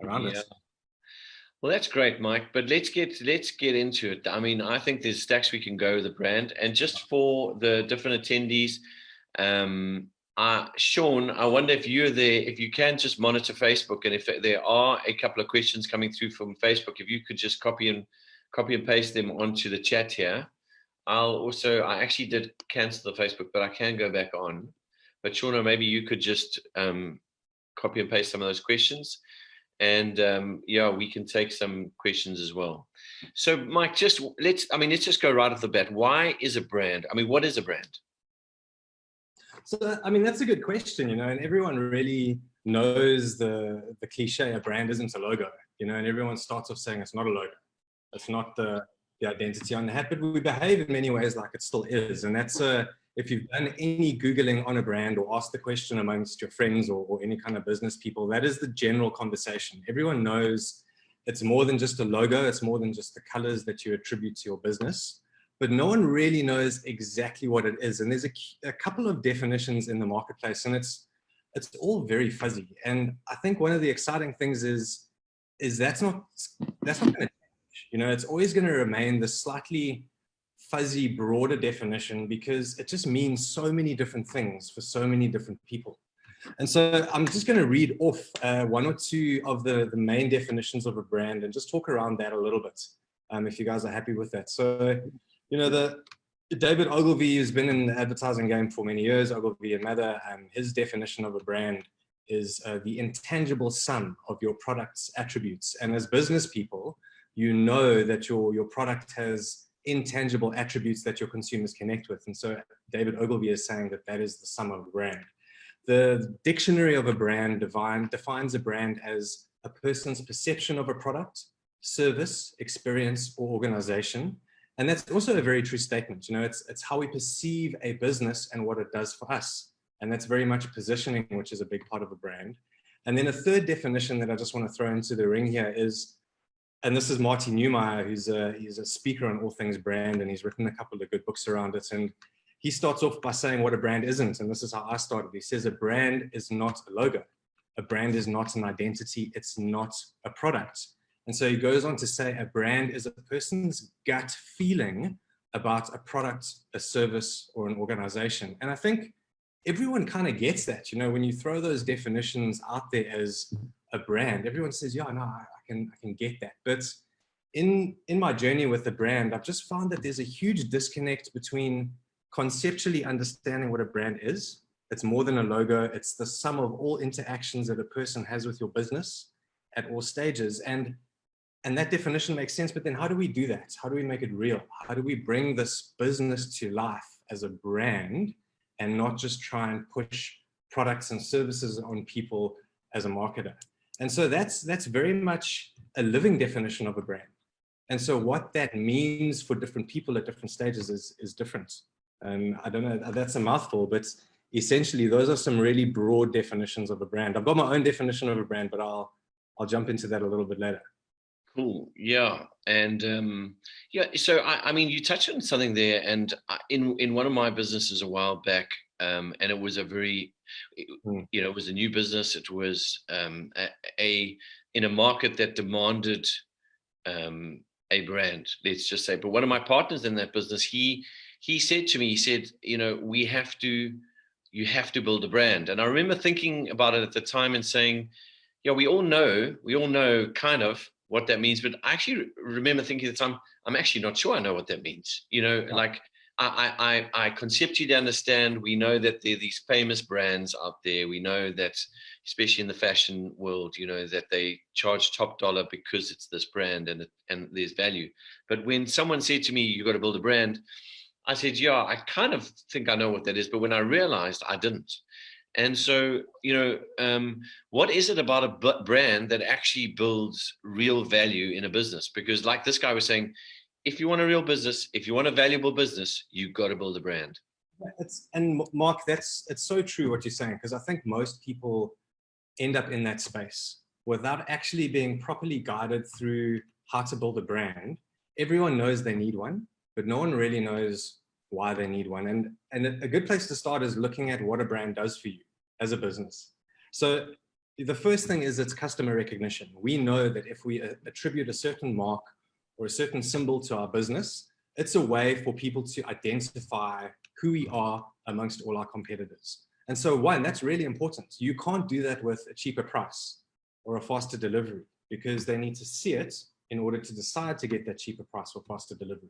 around Yeah. it. Well, that's great, Mike. But let's get into it. I mean, I think there's stacks we can go with the brand, and just for the different attendees, um, Sean, I wonder if you're there, if you can just monitor Facebook, and if there are a couple of questions coming through from Facebook, if you could just copy and paste them onto the chat here. I actually did cancel the Facebook, but I can go back on. But Sean, maybe you could just copy and paste some of those questions. And yeah, we can take some questions as well. So Mike, let's just go right off the bat. Why is a brand? I mean, what is a brand? So, I mean, that's a good question, and everyone really knows the cliche, a brand isn't a logo, and everyone starts off saying it's not a logo. It's not the identity on the hat, but we behave in many ways like it still is. And that's if you've done any Googling on a brand or asked the question amongst your friends or any kind of business people, that is the general conversation. Everyone knows it's more than just a logo. It's more than just the colors that you attribute to your business, but no one really knows exactly what it is. And there's a couple of definitions in the marketplace, and it's all very fuzzy. And I think one of the exciting things is that's not going to change. It's always going to remain the slightly fuzzy, broader definition, because it just means so many different things for so many different people. And so I'm just going to read off one or two of the main definitions of a brand and just talk around that a little bit, if you guys are happy with that. So, David Ogilvy has been in the advertising game for many years, Ogilvy and Mather, and his definition of a brand is the intangible sum of your product's attributes. And as business people, you know that your product has intangible attributes that your consumers connect with. And so David Ogilvy is saying that is the sum of a brand. The dictionary of a brand defines a brand as a person's perception of a product, service, experience, or organization. And that's also a very true statement. It's how we perceive a business and what it does for us. And that's very much positioning, which is a big part of a brand. And then a third definition that I just want to throw into the ring here is, and this is Marty Neumeier, he's a speaker on all things brand, and he's written a couple of good books around it. And he starts off by saying what a brand isn't. And this is how I started. He says a brand is not a logo. A brand is not an identity. It's not a product. And so he goes on to say a brand is a person's gut feeling about a product, a service, or an organization. And I think everyone kind of gets that. When you throw those definitions out there as a brand, everyone says, yeah, no, I can get that. But in my journey with the brand, I've just found that there's a huge disconnect between conceptually understanding what a brand is. It's more than a logo. It's the sum of all interactions that a person has with your business at all stages. And that definition makes sense, but then how do we do that? How do we make it real? How do we bring this business to life as a brand and not just try and push products and services on people as a marketer? And so that's very much a living definition of a brand. And so what that means for different people at different stages is different. I don't know, that's a mouthful, but essentially those are some really broad definitions of a brand. I've got my own definition of a brand, but I'll jump into that a little bit later. Cool. Yeah. And so I mean, you touched on something there, and in one of my businesses a while back, and it was it was a new business. It was in a market that demanded a brand, let's just say. But one of my partners in that business, he said to me, you have to build a brand. And I remember thinking about it at the time and saying, yeah, we all know kind of what that means. But I actually remember thinking at the time, I'm actually not sure I know what that means. Like I conceptually understand. We know that there are these famous brands out there. We know that, especially in the fashion world, that they charge top dollar because it's this brand and there's value. But when someone said to me, you got to build a brand, I said, yeah, I kind of think I know what that is. But when I realized, I didn't. And so, what is it about a brand that actually builds real value in a business? Because like this guy was saying, if you want a real business, if you want a valuable business, you've got to build a brand. And Mark, it's so true what you're saying, because I think most people end up in that space without actually being properly guided through how to build a brand. Everyone knows they need one, but no one really knows why they need one. And a good place to start is looking at what a brand does for you as a business. So the first thing is it's customer recognition. We know that if we attribute a certain mark or a certain symbol to our business, it's a way for people to identify who we are amongst all our competitors. And so one, that's really important. You can't do that with a cheaper price or a faster delivery, because they need to see it in order to decide to get that cheaper price or faster delivery.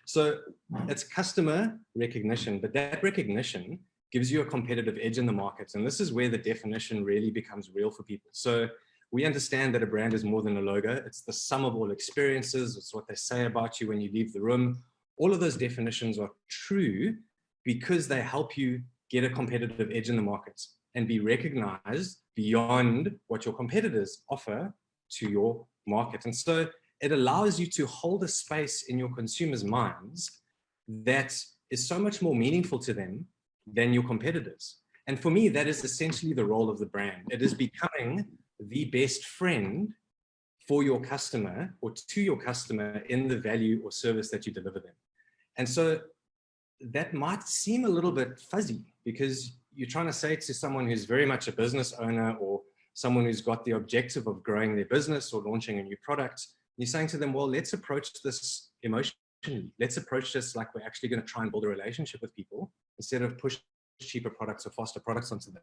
So it's customer recognition, but that recognition gives you a competitive edge in the market. And this is where the definition really becomes real for people. So we understand that a brand is more than a logo. It's the sum of all experiences. It's what they say about you when you leave the room. All of those definitions are true because they help you get a competitive edge in the market and be recognized beyond what your competitors offer to your market. And so it allows you to hold a space in your consumers' minds that is so much more meaningful to them than your competitors. And for me, that is essentially the role of the brand. It is becoming the best friend for your customer or to your customer in the value or service that you deliver them. And so that might seem a little bit fuzzy, because you're trying to say to someone who's very much a business owner or someone who's got the objective of growing their business or launching a new product, you're saying to them, well, let's approach this emotionally. Let's approach this like we're actually going to try and build a relationship with people instead of push cheaper products or faster products onto them.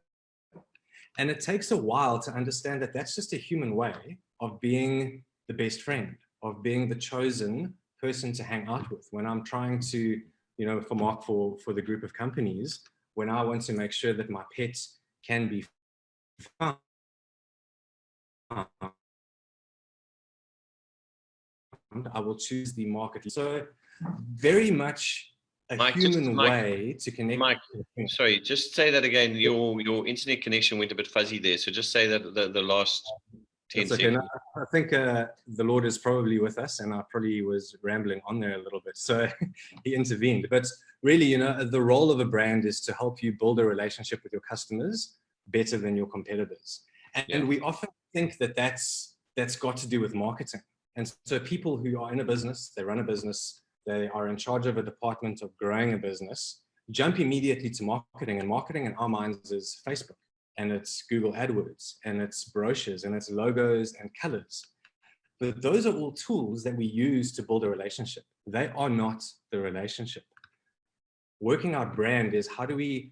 And it takes a while to understand that that's just a human way of being the best friend, of being the chosen person to hang out with. When I'm trying to, for the group of companies, when I want to make sure that my pets can be found, I will choose the market. So very much a Mike, human way to connect. Mike, sorry, just say that again. Your internet connection went a bit fuzzy there. So just say that the last 10 seconds. No, I think the Lord is probably with us, and I probably was rambling on there a little bit. So he intervened. But really, the role of a brand is to help you build a relationship with your customers better than your competitors. And we often think that that's got to do with marketing. And so people who are in a business, they run a business, they are in charge of a department of growing a business, jump immediately to marketing. And marketing in our minds is Facebook, and it's Google AdWords, and it's brochures, and it's logos and colors. But those are all tools that we use to build a relationship. They are not the relationship. Working our brand is how do we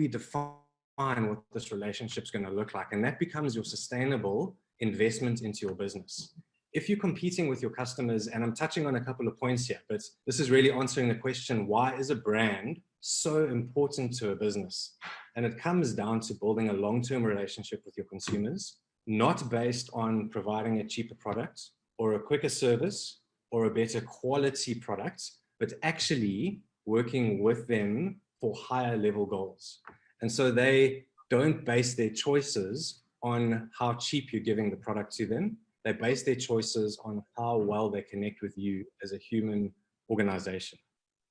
define what this relationship is going to look like? And that becomes your sustainable investment into your business. If you're competing with your customers, and I'm touching on a couple of points here, but this is really answering the question, why is a brand so important to a business? And it comes down to building a long-term relationship with your consumers, not based on providing a cheaper product or a quicker service or a better quality product, but actually working with them for higher level goals. And so they don't base their choices on how cheap you're giving the product to them. They base their choices on how well they connect with you as a human organization.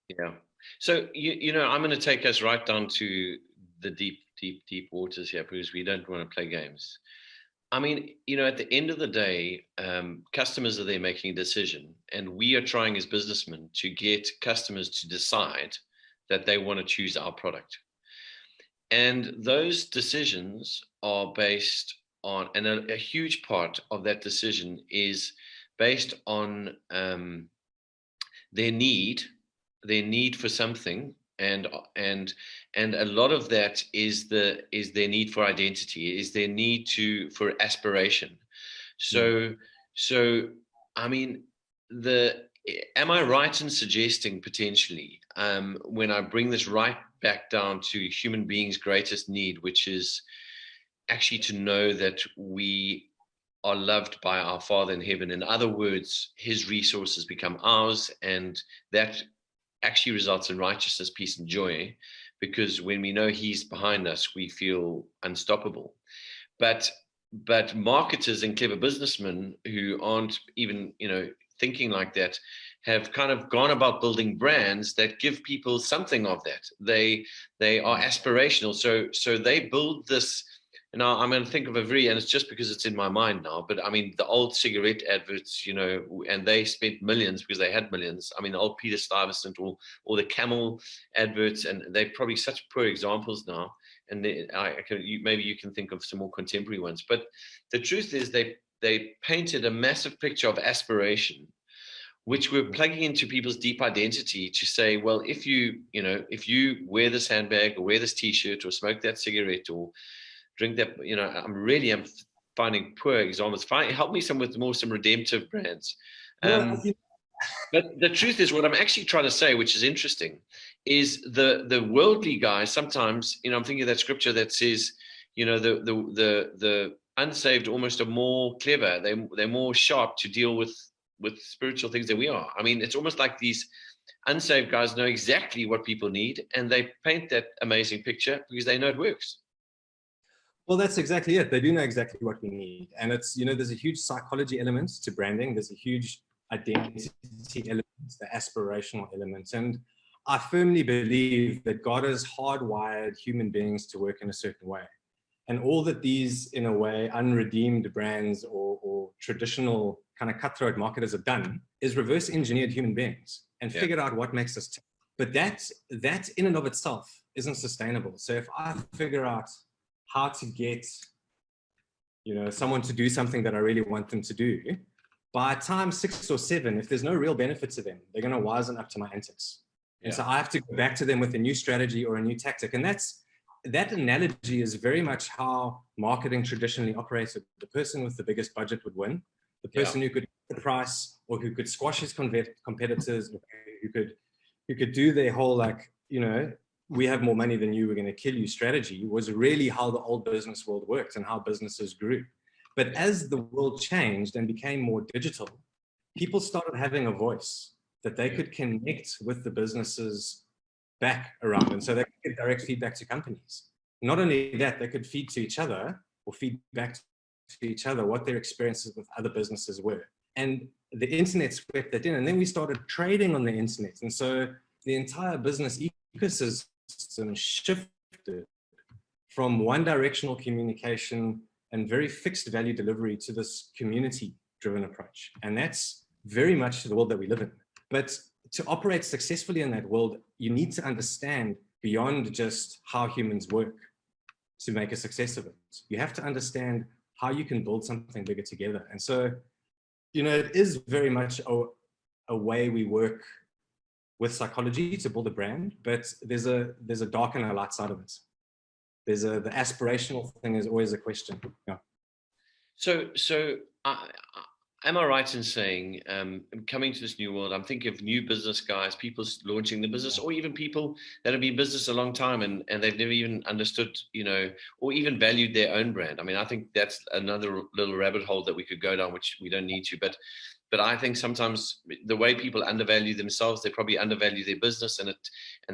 Yeah. So, I'm going to take us right down to the deep waters here, because we don't want to play games. I mean, at the end of the day, customers are there making a decision, and we are trying as businessmen to get customers to decide that they want to choose our product. And those decisions are based on, and a huge part of that decision is based on their need for something, and a lot of that is their need for identity, is their need for aspiration. So I mean, am I right in suggesting potentially, when I bring this right back down to human beings' greatest need, which is actually to know that we are loved by our Father in heaven. In other words, his resources become ours, and that actually results in righteousness, peace, and joy, because when we know he's behind us, we feel unstoppable. But marketers and clever businessmen who aren't even, thinking like that, have kind of gone about building brands that give people something of that. They are aspirational. So they build this. Now I'm going to think of and it's just because it's in my mind now, but I mean, the old cigarette adverts, and they spent millions because they had millions. I mean, the old Peter Stuyvesant or the Camel adverts, and they're probably such poor examples now. and maybe you can think of some more contemporary ones. But the truth is, they painted a massive picture of aspiration, which we're plugging into people's deep identity to say, well, if you wear this handbag or wear this T-shirt or smoke that cigarette or drink that, I'm finding poor examples. Help me some redemptive brands. But the truth is, what I'm actually trying to say, which is interesting, is the worldly guys sometimes, I'm thinking of that scripture that says, the unsaved almost are more clever. They're more sharp to deal with spiritual things than we are. I mean, it's almost like these unsaved guys know exactly what people need, and they paint that amazing picture because they know it works. Well, that's exactly it. They do know exactly what we need. And it's, there's a huge psychology element to branding. There's a huge identity element, the aspirational element. And I firmly believe that God has hardwired human beings to work in a certain way. And all that these, in a way, unredeemed brands or traditional kind of cutthroat marketers have done is reverse engineered human beings and figured out what makes us tick. But that in and of itself isn't sustainable. So if I figure out how to get, someone to do something that I really want them to do, by time 6 or 7, if there's no real benefit to them, they're going to wisen up to my antics. And so I have to go back to them with a new strategy or a new tactic. And that analogy is very much how marketing traditionally operated. The person with the biggest budget would win. The person who could get the price, or who could squash his competitors, who could do their whole, we have more money than you, we're going to kill you strategy, was really how the old business world worked and how businesses grew. But as the world changed and became more digital, people started having a voice that they could connect with the businesses back around. And so they could get direct feedback to companies. Not only that, they could feed to each other or feed back to each other what their experiences with other businesses were. And the internet swept that in. And then we started trading on the internet. And so the entire business ecosystem shifted from one directional communication and very fixed value delivery to this community driven approach. And that's very much the world that we live in. But to operate successfully in that world, you need to understand beyond just how humans work to make a success of it. You have to understand how you can build something bigger together. And so, it is very much a way we work with psychology to build a brand, but there's a dark and a light side of it. The aspirational thing is always a question. Yeah. So am I right in saying, coming to this new world, I'm thinking of new business guys, people launching the business, or even people that have been in business a long time and they've never even understood, or even valued their own brand. I mean, I think that's another little rabbit hole that we could go down, which we don't need to, but I think sometimes the way people undervalue themselves, they probably undervalue their business and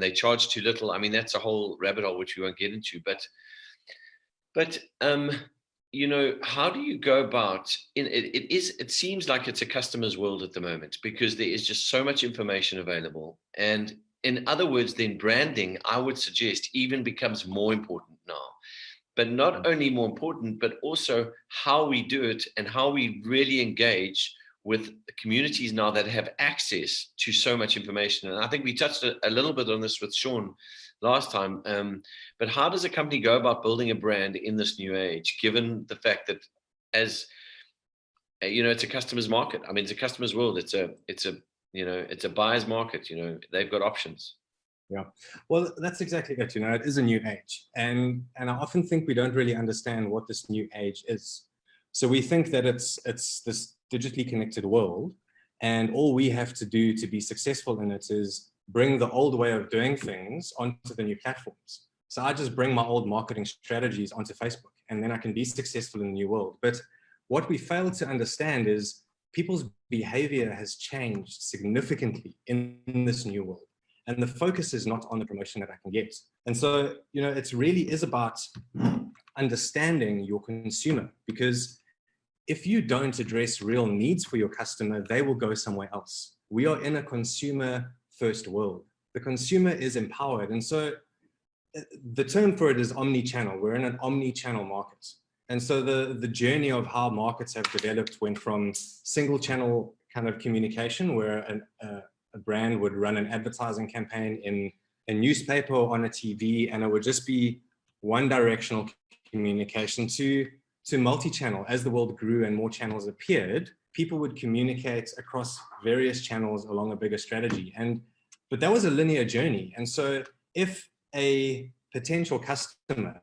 they charge too little. I mean, that's a whole rabbit hole, which we won't get into, but how do you go about it seems like it's a customer's world at the moment, because there is just so much information available. And in other words, then branding, I would suggest, even becomes more important now. But not only more important, but also how we do it and how we really engage with communities now that have access to so much information. And I think we touched a little bit on this with Sean last time. But how does a company go about building a brand in this new age, given the fact that, as it's a customer's market? I mean, it's a customer's world. It's a buyer's market. They've got options. Yeah, well, that's exactly it. It is a new age, and I often think we don't really understand what this new age is. So we think that it's this digitally connected world, and all we have to do to be successful in it is bring the old way of doing things onto the new platforms. So I just bring my old marketing strategies onto Facebook, and then I can be successful in the new world. But what we fail to understand is people's behavior has changed significantly in this new world. And the focus is not on the promotion that I can get. And so, it really is about understanding your consumer, because if you don't address real needs for your customer, they will go somewhere else. We are in a consumer first world. The consumer is empowered. And so the term for it is omni-channel. We're in an omni-channel market. And so the journey of how markets have developed went from single channel kind of communication, where a brand would run an advertising campaign in a newspaper or on a TV, and it would just be one directional communication to multi-channel. As the world grew and more channels appeared, people would communicate across various channels along a bigger strategy. But that was a linear journey. And so if a potential customer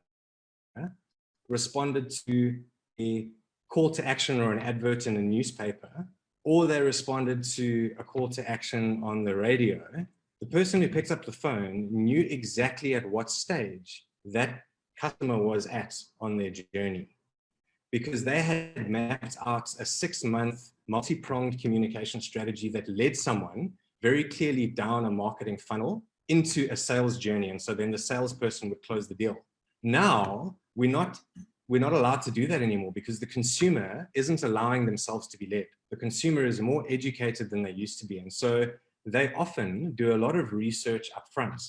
responded to a call to action or an advert in a newspaper, or they responded to a call to action on the radio, the person who picked up the phone knew exactly at what stage that customer was at on their journey, because they had mapped out a 6-month multi-pronged communication strategy that led someone very clearly down a marketing funnel into a sales journey. And so then the salesperson would close the deal. Now, we're not allowed to do that anymore, because the consumer isn't allowing themselves to be led. The consumer is more educated than they used to be. And so they often do a lot of research up front.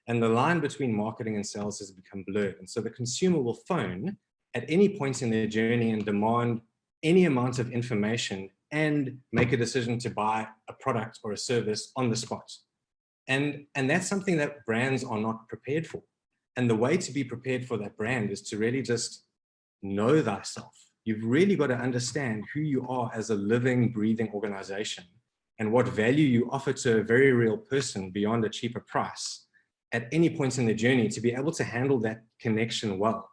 And the line between marketing and sales has become blurred. And so the consumer will phone at any point in their journey and demand any amount of information and make a decision to buy a product or a service on the spot. And that's something that brands are not prepared for. And the way to be prepared for that brand is to really just know thyself. You've really got to understand who you are as a living, breathing organization and what value you offer to a very real person beyond a cheaper price at any point in the journey, to be able to handle that connection well,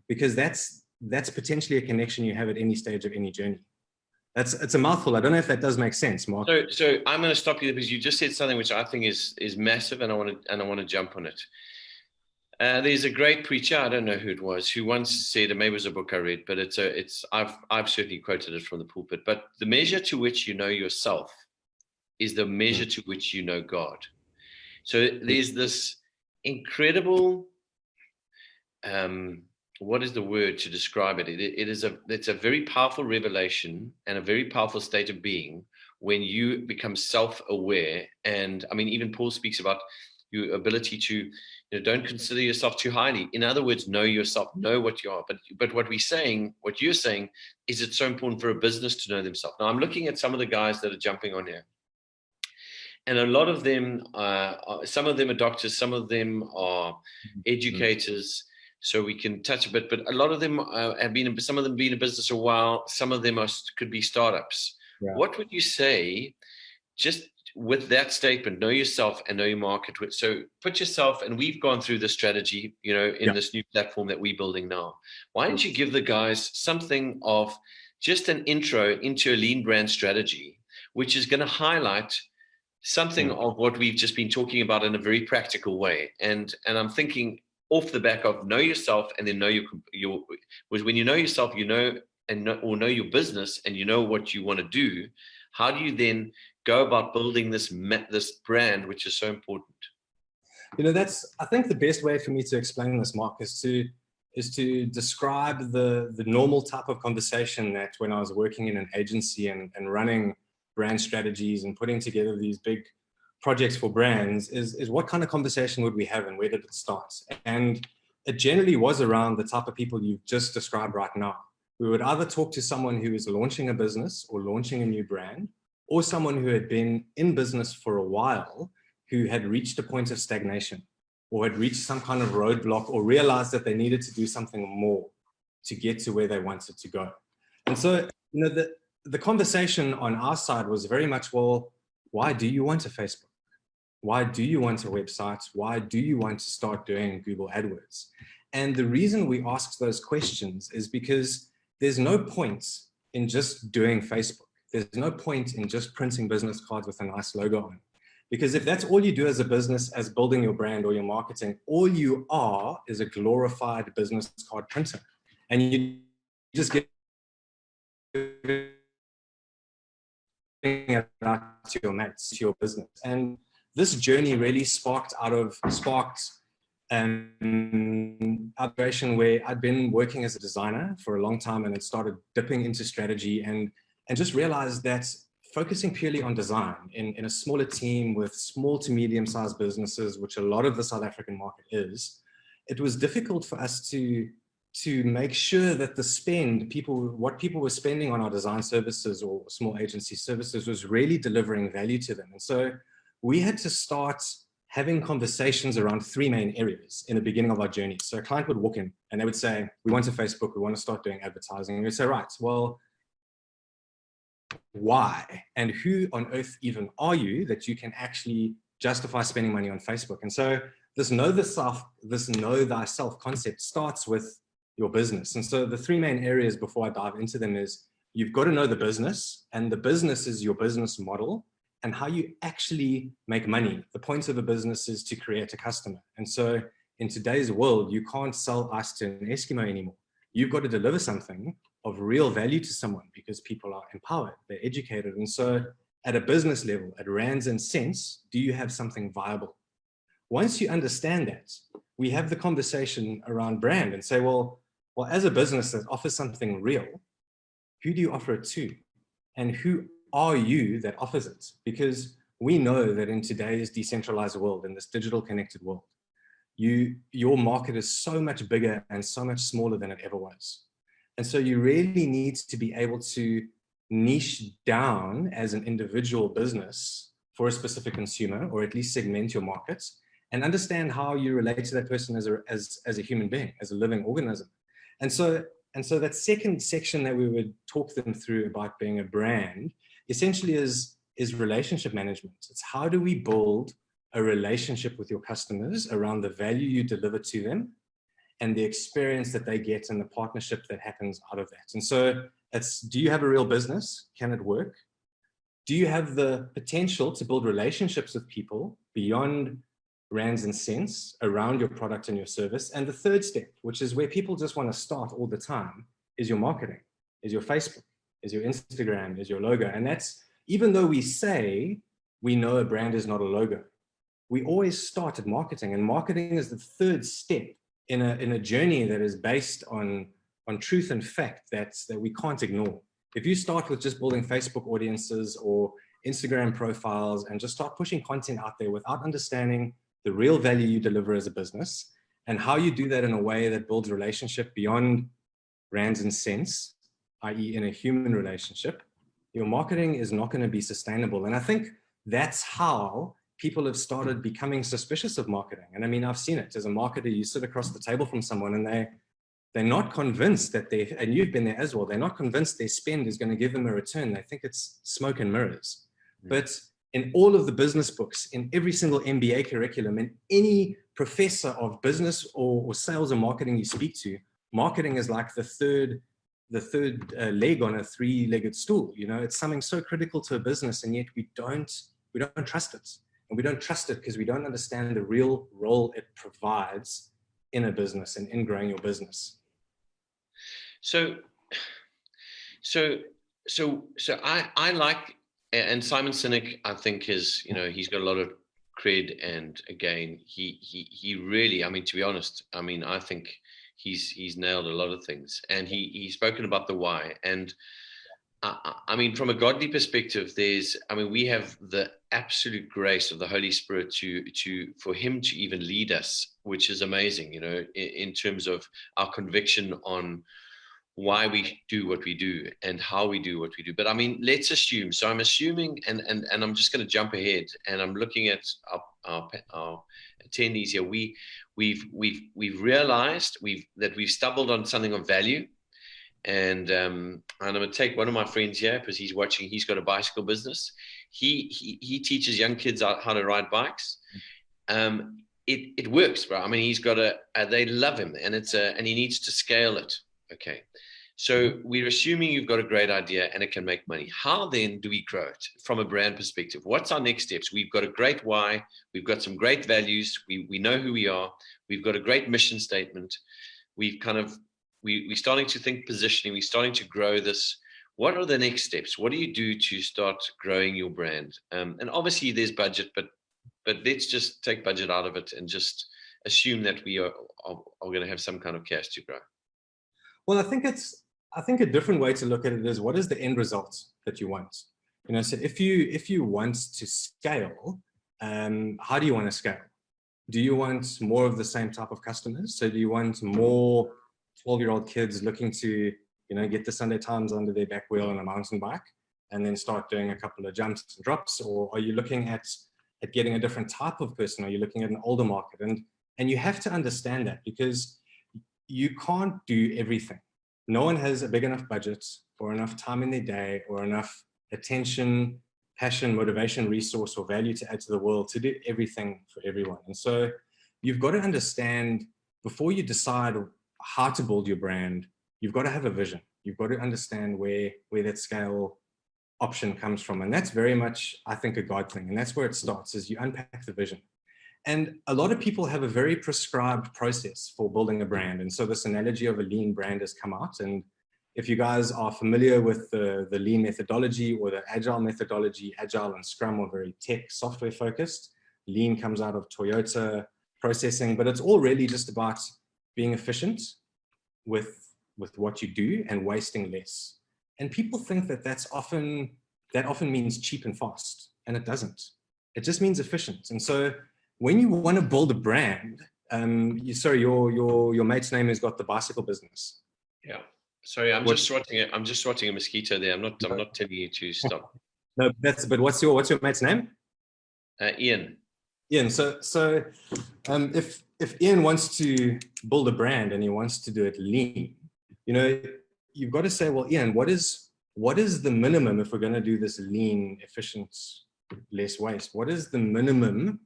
because that's potentially a connection you have at any stage of any journey. It's a mouthful. I don't know if that does make sense, Mark. So I'm going to stop you there, because you just said something which I think is massive, and I want to jump on it. There's a great preacher, I don't know who it was, who once said, and maybe it was a book I read, but I've certainly quoted it from the pulpit, but the measure to which you know yourself is the measure to which you know God. So there's this incredible, what is the word to describe it? It's a very powerful revelation and a very powerful state of being when you become self-aware. And I mean, even Paul speaks about your ability to, don't consider yourself too highly. In other words, know yourself, know what you are. But what you're saying is it's so important for a business to know themselves. Now I'm looking at some of the guys that are jumping on here. And a lot of them, some of them are doctors, some of them are educators, so we can touch a bit, but a lot of them some of them been in business a while, some of them could be startups. Yeah. What would you say, just with that statement, know yourself and know your market? So put yourself, and we've gone through the strategy, in this new platform that we're building now. Why don't you give the guys something of just an intro into a lean brand strategy, which is going to highlight something of what we've just been talking about in a very practical way. And I'm thinking off the back of know yourself, and then know when you know yourself, know your business, and you know what you want to do. How do you then go about building this brand, which is so important? I think the best way for me to explain this, Mark, is to describe the normal type of conversation that when I was working in an agency and running brand strategies and putting together these big projects for brands, is what kind of conversation would we have and where did it start? And it generally was around the type of people you've just described right now. We would either talk to someone who is launching a business or launching a new brand, or someone who had been in business for a while, who had reached a point of stagnation or had reached some kind of roadblock or realized that they needed to do something more to get to where they wanted to go. And so, the conversation on our side was very much, well, why do you want a Facebook? Why do you want a website? Why do you want to start doing Google AdWords? And the reason we asked those questions is because there's no point in just doing Facebook. There's no point in just printing business cards with a nice logo on. Because if that's all you do as a business, as building your brand or your marketing, all you are is a glorified business card printer. And you just get it out to your mates, to your business. And this journey really sparked an observation where I'd been working as a designer for a long time and had started dipping into strategy and just realized that focusing purely on design in a smaller team with small to medium-sized businesses, which a lot of the South African market is, it was difficult for us to make sure that the spend, what people were spending on our design services or small agency services was really delivering value to them. And so we had to start having conversations around three main areas in the beginning of our journey. So a client would walk in and they would say, we want to Facebook, we want to start doing advertising. And we'd say, right, well, why? And who on earth even are you that you can actually justify spending money on Facebook? And so this know thyself concept starts with your business. And so the three main areas before I dive into them is you've got to know the business, and the business is your business model and how you actually make money. The point of a business is to create a customer. And so in today's world, you can't sell ice to an Eskimo anymore. You've got to deliver something of real value to someone because people are empowered, they're educated. And so at a business level, at rands and cents, do you have something viable? Once you understand that, we have the conversation around brand and say, well, as a business that offers something real, who do you offer it to? And who are you that offers it? Because we know that in today's decentralized world, in this digital connected world, your market is so much bigger and so much smaller than it ever was. And so you really need to be able to niche down as an individual business for a specific consumer, or at least segment your markets and understand how you relate to that person as a human being, as a living organism. And so that second section that we would talk them through about being a brand essentially is relationship management. It's how do we build a relationship with your customers around the value you deliver to them and the experience that they get and the partnership that happens out of that. And so it's, do you have a real business? Can it work? Do you have the potential to build relationships with people beyond rands and cents around your product and your service? And the third step, which is where people just want to start all the time, is your marketing, is your Facebook, is your Instagram, is your logo. And that's, even though we say we know a brand is not a logo, we always start at marketing, and marketing is the third step in a journey that is based on truth and fact that we can't ignore. If you start with just building Facebook audiences or Instagram profiles and just start pushing content out there without understanding the real value you deliver as a business and how you do that in a way that builds relationship beyond rands and cents, i.e. in a human relationship, your marketing is not going to be sustainable. And I think that's how people have started becoming suspicious of marketing. And I mean, I've seen it as a marketer. You sit across the table from someone and they're not convinced that and you've been there as well, they're not convinced their spend is going to give them a return. They think it's smoke and mirrors. But in all of the business books, in every single MBA curriculum, in any professor of business or sales and marketing you speak to, marketing is like the third leg on a three-legged stool. You know, it's something so critical to a business, and yet we don't trust it. And we don't trust it because we don't understand the real role it provides in a business and in growing your business. So I like, and Simon Sinek, I think is, you know, he's got a lot of cred, and again, he really, I mean, to be honest, I mean, I think he's nailed a lot of things, and he's spoken about the why. And I mean, from a godly perspective, we have the absolute grace of the Holy Spirit for him to even lead us, which is amazing, you know, in terms of our conviction on why we do what we do and how we do what we do. But I mean, let's assume, so I'm assuming, and I'm just going to jump ahead, and I'm looking at our attendees here. We've realized that we've stumbled on something of value. And I'm going to take one of my friends here because he's watching. He's got a bicycle business. He teaches young kids how to ride bikes. It works, bro. I mean, he's got they love him, and and he needs to scale it. Okay, so we're assuming you've got a great idea and it can make money. How then do we grow it from a brand perspective? What's our next steps? We've got a great why. We've got some great values. We know who we are. We've got a great mission statement. We're starting to think positioning. We're starting to grow this. What are the next steps? What do you do to start growing your brand? And obviously there's budget, but let's just take budget out of it and just assume that we are going to have some kind of cash to grow. Well, I think a different way to look at it is, what is the end result that you want? You know, so if you want to scale, how do you want to scale? Do you want more of the same type of customers? So do you want more 12-year-old kids looking to, you know, get the Sunday Times under their back wheel on a mountain bike and then start doing a couple of jumps and drops? Or are you looking at at getting a different type of person? Are you looking at an older market? And you have to understand that, because you can't do everything. No one has a big enough budget or enough time in their day or enough attention, passion, motivation, resource, or value to add to the world to do everything for everyone. And so you've got to understand, before you decide how to build your brand, you've got to have a vision. You've got to understand where that scale option comes from. And that's very much, I think, a God thing. And that's where it starts, is you unpack the vision. And a lot of people have a very prescribed process for building a brand. And so this analogy of a lean brand has come out. And if you guys are familiar with the lean methodology or the agile methodology, agile and Scrum are very tech software focused. Lean comes out of Toyota processing, but it's all really just about being efficient with what you do and wasting less. And people think that often means cheap and fast, and it doesn't. It just means efficient. And so when you want to build a brand, your mate's name has got the bicycle business. Yeah. Sorry, I'm just swatting a mosquito there. I'm not telling you to stop. No, but what's your mate's name? Ian. Ian. So if Ian wants to build a brand and he wants to do it lean, you've got to say, well, Ian, what is the minimum if we're going to do this lean, efficient, less waste? What is the minimum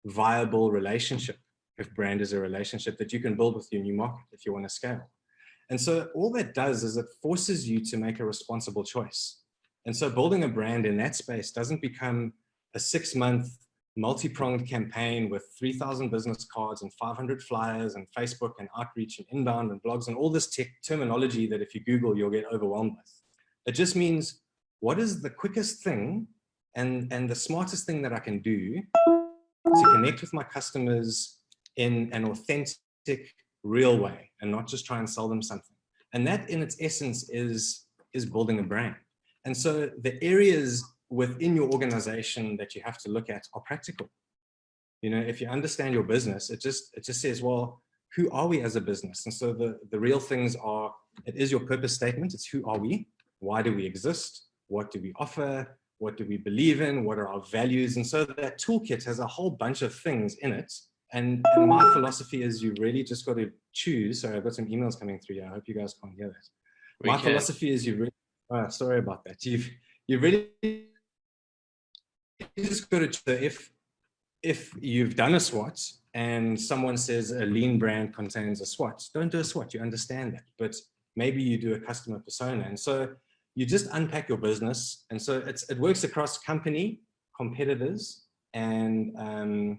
viable relationship, if brand is a relationship, that you can build with your new market if you want to scale? And so all that does is it forces you to make a responsible choice. And so building a brand in that space doesn't become a 6-month multi-pronged campaign with 3,000 business cards and 500 flyers and Facebook and outreach and inbound and blogs and all this tech terminology that if you Google, you'll get overwhelmed with. It just means, what is the quickest thing and the smartest thing that I can do to connect with my customers in an authentic, real way, and not just try and sell them something. And that in its essence is building a brand. And so the areas within your organization that you have to look at are practical. If you understand your business, it just says, well, who are we as a business? And so the real things are, it is your purpose statement. It's who are we? Why do we exist? What do we offer? What do we believe in? What are our values? And so that toolkit has a whole bunch of things in it. And my philosophy is, you really just got to choose. Sorry, I've got some emails coming through here. I hope you guys can't hear that. My philosophy is, you really, sorry about that. You really just got to, if you've done a SWOT and someone says a lean brand contains a SWOT, don't do a SWOT. You understand that. But maybe you do a customer persona. And so you just unpack your business. And so it works across company, competitors, and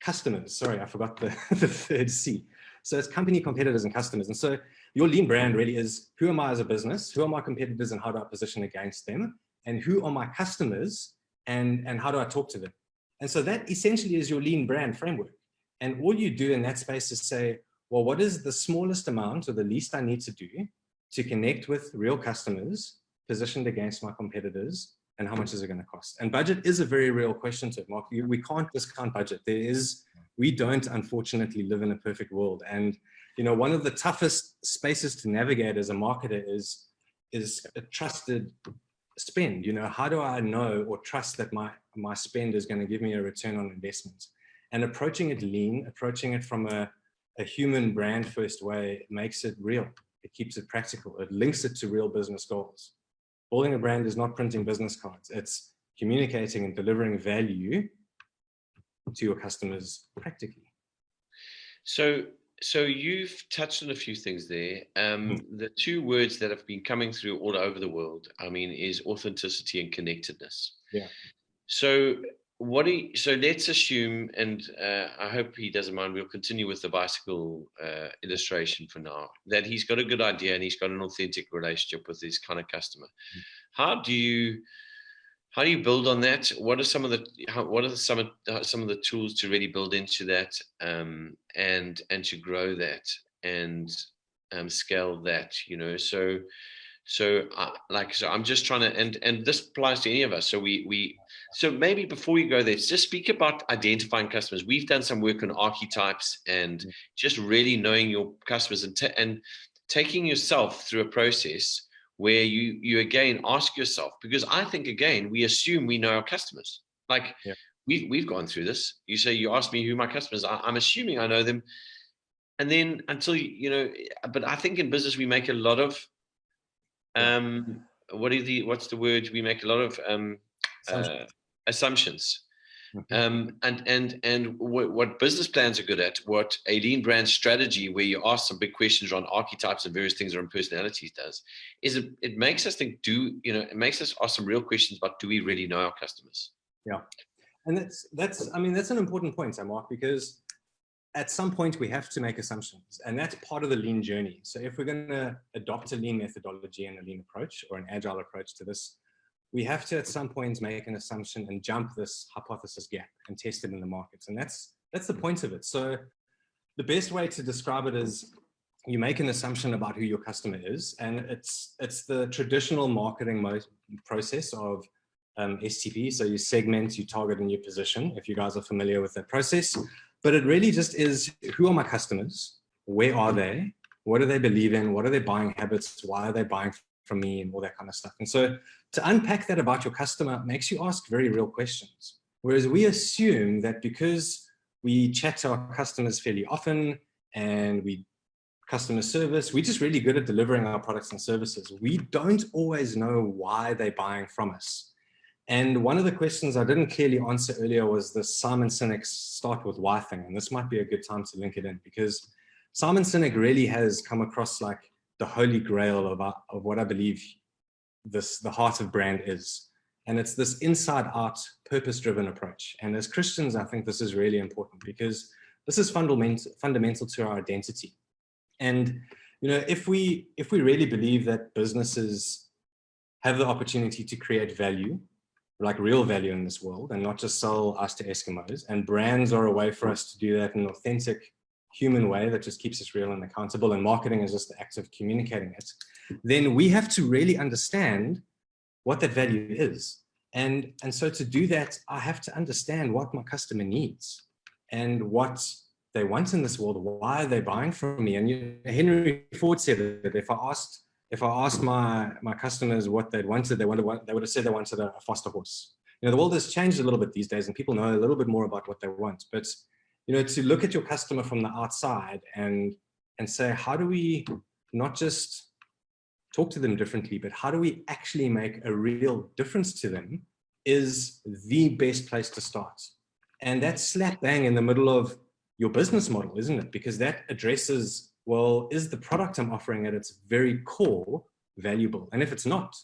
customers. Sorry, I forgot the third C. So it's company, competitors, and customers. And so your lean brand really is, who am I as a business? Who are my competitors and how do I position against them? And who are my customers and how do I talk to them? And so that essentially is your lean brand framework. And all you do in that space is say, well, what is the smallest amount or the least I need to do to connect with real customers positioned against my competitors, and how much is it going to cost? And budget is a very real question to it, Mark. We can't discount budget. We don't, unfortunately, live in a perfect world. And, one of the toughest spaces to navigate as a marketer is a trusted spend. How do I know or trust that my spend is going to give me a return on investment? And approaching it lean, approaching it from a human brand first way, makes it real. It keeps it practical. It links it to real business goals. Building a brand is not printing business cards. It's communicating and delivering value to your customers practically. So you've touched on a few things there. The two words that have been coming through all over the world, is authenticity and connectedness. Yeah. So let's assume, and I hope he doesn't mind, we'll continue with the bicycle illustration for now, that he's got a good idea and he's got an authentic relationship with his kind of customer. How do you build on that? What are some of the tools to really build into that, and to grow that and scale that? So I'm just trying to, and this applies to any of us. So maybe before we go there, just speak about identifying customers. We've done some work on archetypes and just really knowing your customers and taking yourself through a process where you again ask yourself, because I think, again, we assume we know our customers. Like, Yeah. we've gone through this. You ask me who my customers are, I'm assuming I know them. And then until, but I think in business, we make a lot of, what's the word? We make a lot of assumptions. And what business plans are good at, what a lean brand strategy, where you ask some big questions around archetypes and various things around personalities, does, is it makes us think, it makes us ask some real questions about, do we really know our customers? Yeah. And that's an important point, Mark, because at some point we have to make assumptions, and that's part of the lean journey. So if we're going to adopt a lean methodology and a lean approach, or an agile approach to this, we have to at some point make an assumption and jump this hypothesis gap and test it in the markets. And that's the point of it. So the best way to describe it is, you make an assumption about who your customer is, and it's the traditional marketing process of STP. So you segment, you target, and you position, if you guys are familiar with that process. But it really just is, who are my customers? Where are they? What do they believe in? What are their buying habits? Why are they buying from me? And all that kind of stuff. And so to unpack that about your customer makes you ask very real questions. Whereas we assume that because we chat to our customers fairly often and we customer service, we're just really good at delivering our products and services. We don't always know why they're buying from us. And one of the questions I didn't clearly answer earlier was the Simon Sinek's start with why thing. And this might be a good time to link it in, because Simon Sinek really has come across like the holy grail of what I believe the heart of brand is. And it's this inside out, purpose-driven approach. And as Christians, I think this is really important, because this is fundamental to our identity. And, if we really believe that businesses have the opportunity to create value, like real value in this world, and not just sell us to Eskimos, and brands are a way for us to do that in an authentic, human way that just keeps us real and accountable, and marketing is just the act of communicating it, then we have to really understand what that value is. And so to do that, I have to understand what my customer needs and what they want in this world. Why are they buying from me? And Henry Ford said that if I asked my customers what they would have said they wanted a foster horse. The world has changed a little bit these days, and people know a little bit more about what they want. But to look at your customer from the outside and say, how do we not just talk to them differently, but how do we actually make a real difference to them, is the best place to start. And that's slap bang in the middle of your business model, isn't it? Because that addresses, well, is the product I'm offering at its very core valuable? And if it's not,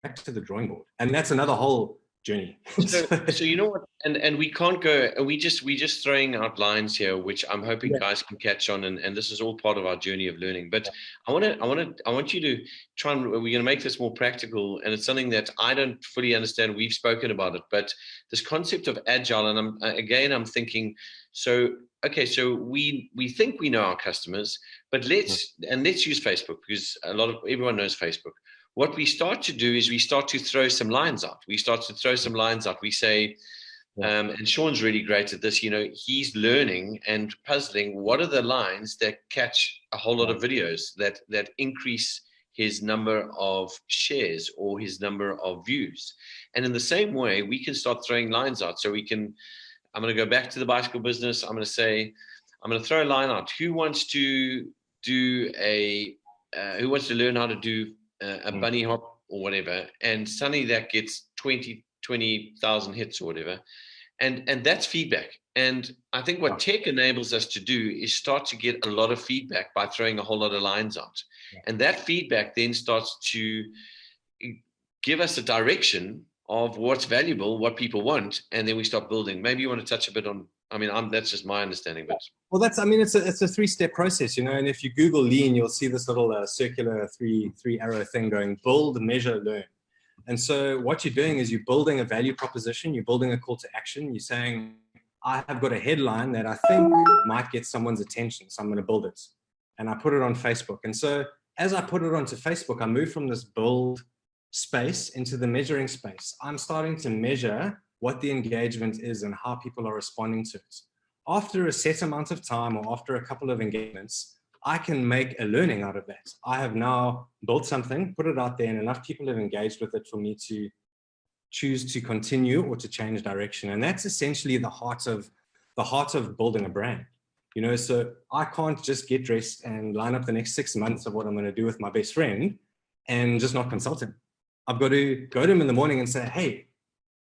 back to the drawing board. And that's another whole journey. So you know what, and we can't go, we just throwing out lines here, which I'm hoping guys can catch on, and this is all part of our journey of learning. But I want you to try and, we're going to make this more practical, and it's something that I don't fully understand. We've spoken about it, but this concept of agile, and I'm thinking, so okay, so we think we know our customers, but let's use Facebook, because everyone knows Facebook. What we start to do is we start to throw some lines out. We say, and Sean's really great at this, he's learning and puzzling, what are the lines that catch a whole lot of videos that increase his number of shares or his number of views. And in the same way, we can start throwing lines out. So I'm going to go back to the bicycle business. I'm going to throw a line out. Who wants to learn how to do a bunny hop or whatever, and suddenly that gets 20,000 hits or whatever, and that's feedback. And I think what tech enables us to do is start to get a lot of feedback by throwing a whole lot of lines out, and that feedback then starts to give us a direction of what's valuable, what people want, and then we start building. Maybe you want to touch a bit on, that's just my understanding, but well, it's a three-step process, and if you Google lean, you'll see this little circular three arrow thing going: build, measure, learn. And so what you're doing is you're building a value proposition, you're building a call to action, you're saying, I have got a headline that I think might get someone's attention, so I'm going to build it, and I put it on Facebook. And so as I put it onto Facebook, I move from this build space into the measuring space. I'm starting to measure what the engagement is and how people are responding to it. After a set amount of time, or after a couple of engagements, I can make a learning out of that. I have now built something, put it out there, and enough people have engaged with it for me to choose to continue or to change direction. And that's essentially the heart of building a brand. So I can't just get dressed and line up the next 6 months of what I'm going to do with my best friend and just not consult him. I've got to go to him in the morning and say, hey,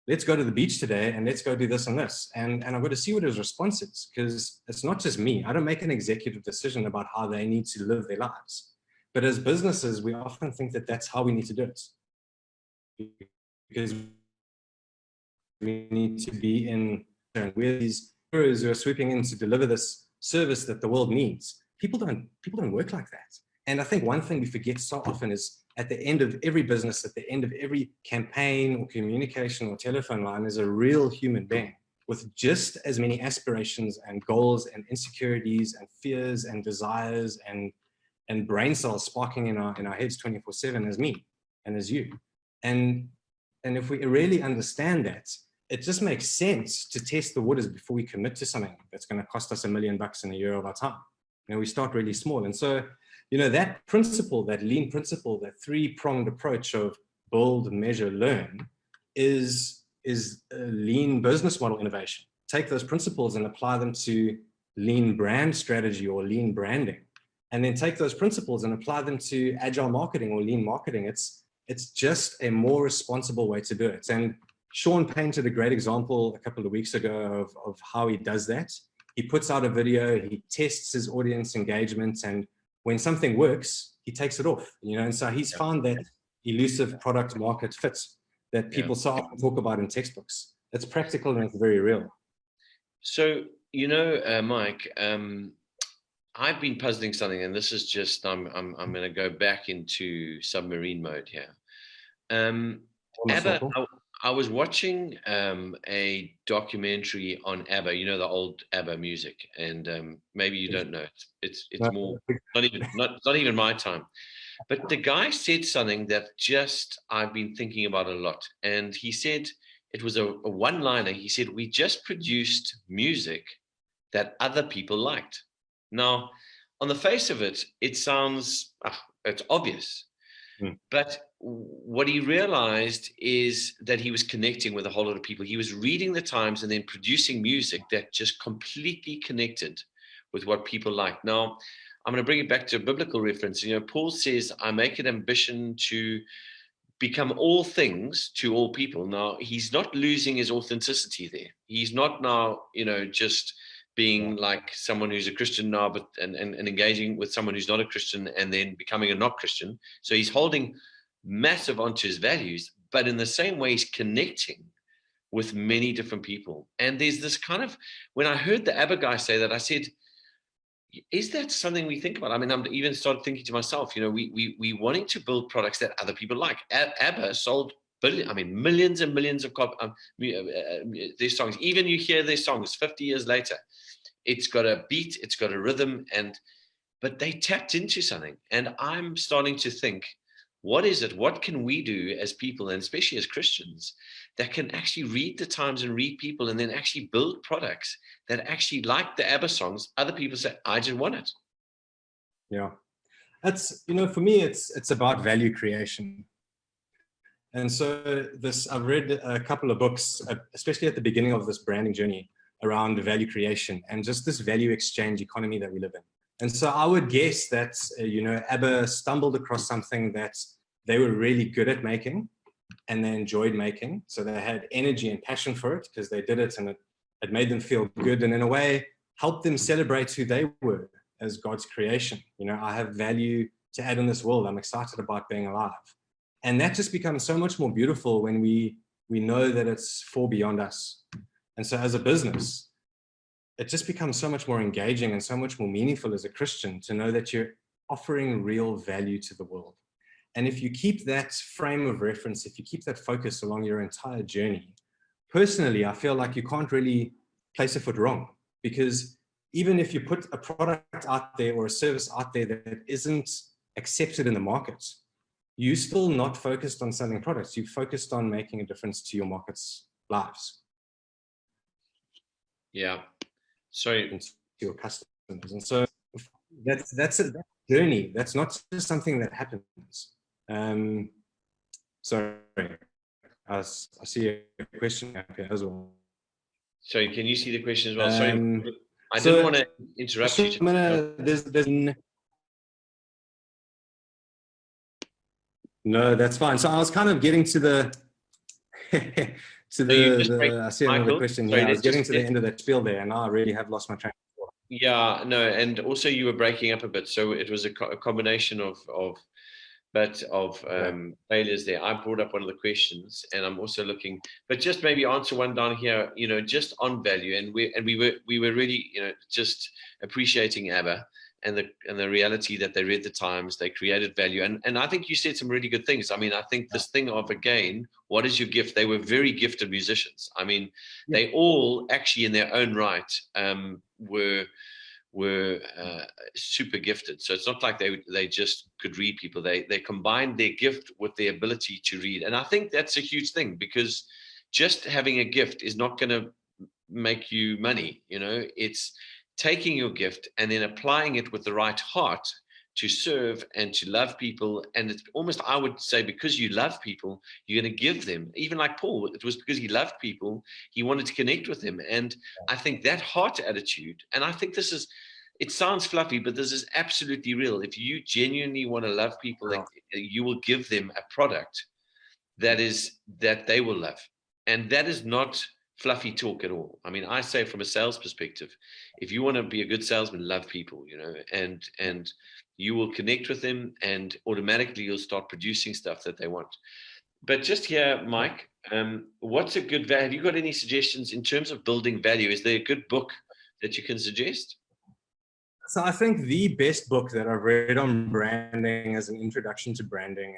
let's go to the beach today and let's go do this and this. And I've got to see what his response is, because it's not just me. I don't make an executive decision about how they need to live their lives. But as businesses, we often think that that's how we need to do it. Because we need to be in, we're these heroes who are swooping in to deliver this service that the world needs. People don't work like that. And I think one thing we forget so often is at the end of every business, at the end of every campaign or communication or telephone line is a real human being with just as many aspirations and goals and insecurities and fears and desires and brain cells sparking in our heads 24/7 as me and as you. And if we really understand that, it just makes sense to test the waters before we commit to something that's going to cost us $1 million in a year of our time. We start really small. And so, that principle, that lean principle, that three-pronged approach of build, measure, learn is a lean business model innovation. Take those principles and apply them to lean brand strategy or lean branding. And then take those principles and apply them to agile marketing or lean marketing. It's just a more responsible way to do it. And Sean painted a great example a couple of weeks ago of how he does that. He puts out a video, he tests his audience engagement, and when something works, he takes it off, and so he's found that elusive product market fit that people so often talk about in textbooks. It's practical and it's very real. So, Mike, I've been puzzling something, and this is just, I'm going to go back into submarine mode here. ABBA, I was watching a documentary on ABBA, the old ABBA music, and maybe you don't know. It's more not even my time. But the guy said something that just I've been thinking about a lot, and he said it was a one-liner. He said, "We just produced music that other people liked." Now, on the face of it, it sounds it's obvious. But what he realized is that he was connecting with a whole lot of people. He was reading the Times and then producing music that just completely connected with what people like. Now, I'm going to bring it back to a biblical reference. Paul says, I make it ambition to become all things to all people. Now, he's not losing his authenticity there. He's not now, just being like someone who's a Christian now, but and engaging with someone who's not a Christian and then becoming a not Christian. So he's holding massive onto his values, but in the same way, he's connecting with many different people. And there's this kind of, when I heard the ABBA guy say that, I said, is that something we think about? I mean, I'm even started thinking to myself, we wanting to build products that other people like. ABBA sold millions and millions of their songs. Even you hear their songs 50 years later, it's got a beat, it's got a rhythm, but they tapped into something. And I'm starting to think, what is it? What can we do as people, and especially as Christians, that can actually read the Times and read people and then actually build products that actually, like the ABBA songs, other people say, I just want it. Yeah. That's, for me, it's about value creation. And so I've read a couple of books, especially at the beginning of this branding journey, around value creation and just this value exchange economy that we live in. And so I would guess that, ABBA stumbled across something that they were really good at making and they enjoyed making. So they had energy and passion for it because they did it and it made them feel good. And in a way, helped them celebrate who they were as God's creation. I have value to add in this world. I'm excited about being alive. And that just becomes so much more beautiful when we know that it's far beyond us. And so as a business, it just becomes so much more engaging and so much more meaningful as a Christian to know that you're offering real value to the world. And if you keep that frame of reference, if you keep that focus along your entire journey, personally, I feel like you can't really place a foot wrong, because even if you put a product out there or a service out there that isn't accepted in the market, you're still not focused on selling products. You're focused on making a difference to your market's lives. Yeah. Sorry. To your customers. And so that's a journey. That's not just something that happens. Sorry, I see a question up here as well. Sorry, can you see the question as well? Sorry, I so didn't want to interrupt you. No, that's fine. So I was kind of getting to the I see another Michael, question sorry, here. I was getting to the end of that spiel there, and now I really have lost my train of thought. Yeah, no, and also you were breaking up a bit, so it was a combination of failures there. I brought up one of the questions, and I'm also looking, but just maybe answer one down here. You know, just on value, and we were really, you know, just appreciating ABBA and the reality that they read the Times, they created value, and I think you said some really good things. I mean, I think this thing of, again, what is your gift? They were very gifted musicians. I mean, they all actually in their own right were super gifted. So it's not like they just could read people. They combined their gift with their ability to read, and I think that's a huge thing, because just having a gift is not going to make you money. You know, it's taking your gift and then applying it with the right heart to serve and to love people. And it's almost, I would say, because you love people, you're going to give them. Even like Paul, it was because he loved people, he wanted to connect with them. And I think that heart attitude, and I think this is, it sounds fluffy, but this is absolutely real. If you genuinely want to love people, like, you will give them a product that they will love. And that is not fluffy talk at all. I mean, I say from a sales perspective, if you want to be a good salesman, love people, you know, and you will connect with them, and automatically you'll start producing stuff that they want. But just here, Mike, what's a good value? Have you got any suggestions in terms of building value? Is there a good book that you can suggest? So I think the best book that I've read on branding as an introduction to branding,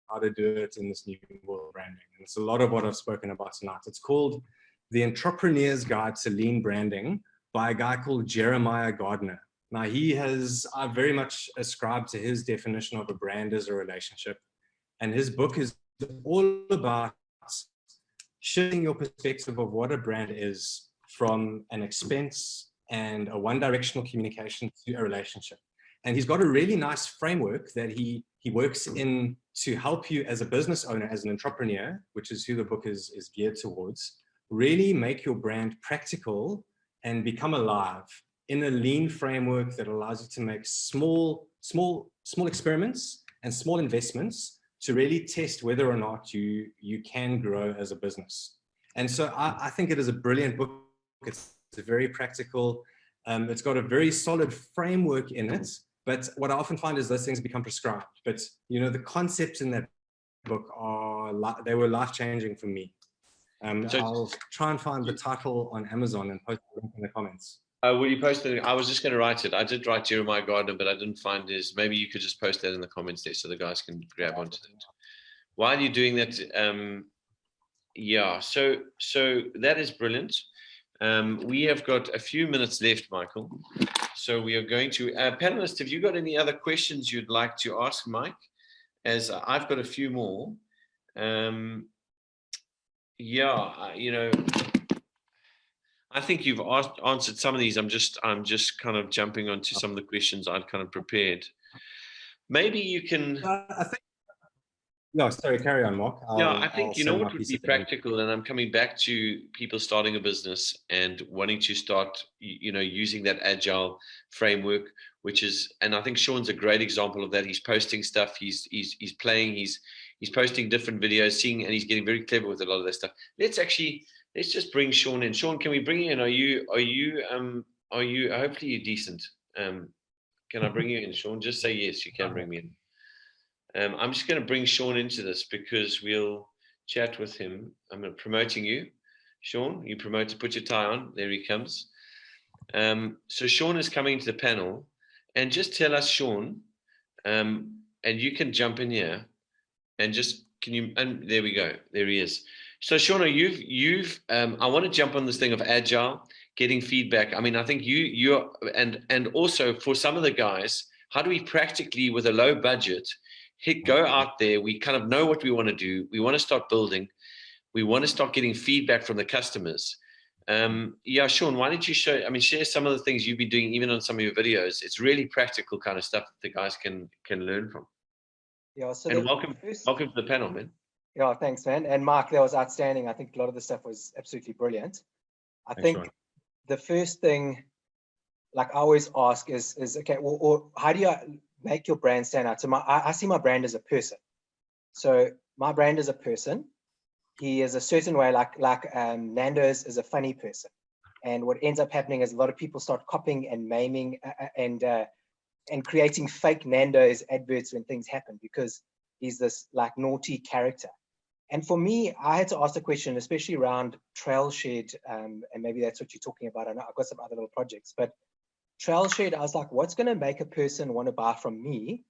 how to do it in this new world of branding, and it's a lot of what I've spoken about tonight. It's called The Entrepreneur's Guide to Lean Branding by a guy called Jeremiah Gardner. Now, I very much ascribe to his definition of a brand as a relationship. And his book is all about shifting your perspective of what a brand is from an expense and a one-directional communication to a relationship. And he's got a really nice framework that he works in to help you as a business owner, as an entrepreneur, which is who the book is geared towards, really make your brand practical and become alive in a lean framework that allows you to make small experiments and small investments to really test whether or not you can grow as a business. And so I think it is a brilliant book. It's very practical. It's got a very solid framework in it. But what I often find is those things become prescribed. But, you know, the concepts in that book they were life-changing for me. I'll try and find the title on Amazon and post the link in the comments. Will you post it? I was just going to write it. I did write Jeremiah Gardner, but I didn't find his. Maybe you could just post that in the comments there so the guys can grab onto it. While you're doing that, yeah, so that is brilliant. We have got a few minutes left, Michael. So we are going to, panelists, have you got any other questions you'd like to ask Mike? As I've got a few more. Yeah, you know, I think you've answered some of these. I'm just kind of jumping onto some of the questions I'd kind of prepared. Maybe you can. I think. No, sorry, carry on, Mark. I think, you know what would be practical, and I'm coming back to people starting a business and wanting to start, you know, using that agile framework, which is, and I think Sean's a great example of that. He's posting stuff, he's playing, he's posting different videos, seeing, and he's getting very clever with a lot of that stuff. Let's just bring Sean in. Sean, can we bring you in? Are you hopefully you're decent. Can I bring you in, Sean? Just say yes, you can bring me in. I'm just going to bring Sean into this because we'll chat with him. I'm promoting you. Sean, you promote to put your tie on. There he comes. So Sean is coming to the panel, and just tell us, Sean, and you can jump in here and just, and there we go. There he is. So Sean, I want to jump on this thing of agile, getting feedback. I mean, I think you're, and also for some of the guys, how do we practically, with a low budget, go out there? We kind of know what we want to do. We want to start building. We want to start getting feedback from the customers. Yeah, Sean, why don't you share some of the things you've been doing even on some of your videos. It's really practical kind of stuff that the guys can learn from. Yeah, so and welcome to the panel, man. Yeah, thanks, man. And Mark, that was outstanding. I think a lot of the stuff was absolutely brilliant. I think the first thing, like I always ask is okay, or how do you make your brand stand out? So I see my brand as a person. So my brand is a person. He is a certain way, like Nando's is a funny person. And what ends up happening is a lot of people start copying and maiming and creating fake Nando's adverts when things happen, because he's this like naughty character. And for me, I had to ask the question, especially around Trailshed, and maybe that's what you're talking about. I know I've got some other little projects, but Trailshed, I was like, what's going to make a person want to buy from me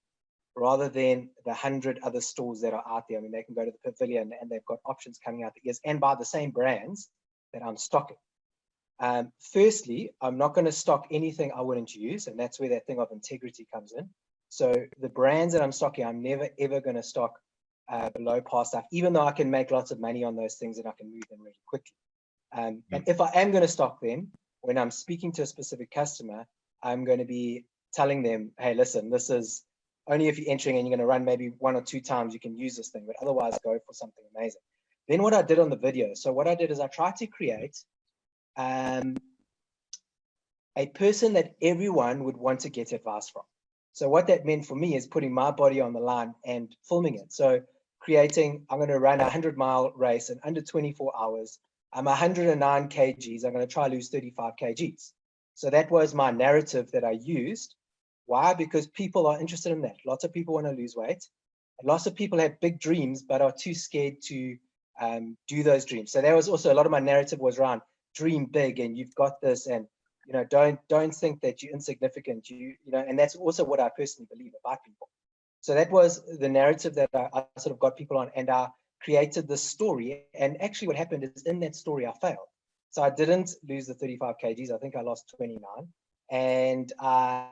rather than the 100 other stores that are out there? I mean, they can go to the pavilion and they've got options coming out the ears and buy the same brands that I'm stocking. Firstly, I'm not going to stock anything I wouldn't use, and that's where that thing of integrity comes in. So the brands that I'm stocking, I'm never ever going to stock below par stuff, even though I can make lots of money on those things and I can move them really quickly. And if I am going to stock them, when I'm speaking to a specific customer, I'm going to be telling them, hey, listen, this is only if you're entering and you're going to run maybe 1 or 2 times, you can use this thing, but otherwise go for something amazing. Then what I did on the video, so what I did is I tried to create a person that everyone would want to get advice from. So what that meant for me is putting my body on the line and filming it. So creating, I'm going to run a 100-mile race in under 24 hours. I'm 109 kgs. I'm going to try lose 35 kgs. So that was my narrative that I used. Why? Because people are interested in that. Lots of people want to lose weight. And lots of people have big dreams, but are too scared to do those dreams. So that was also a lot of my narrative was around dream big and you've got this, and you know, don't think that you're insignificant. You know, and that's also what I personally believe about people. So that was the narrative that I sort of got people on, and I created this story. And actually what happened is in that story, I failed. So I didn't lose the 35 kgs. I think I lost 29. And I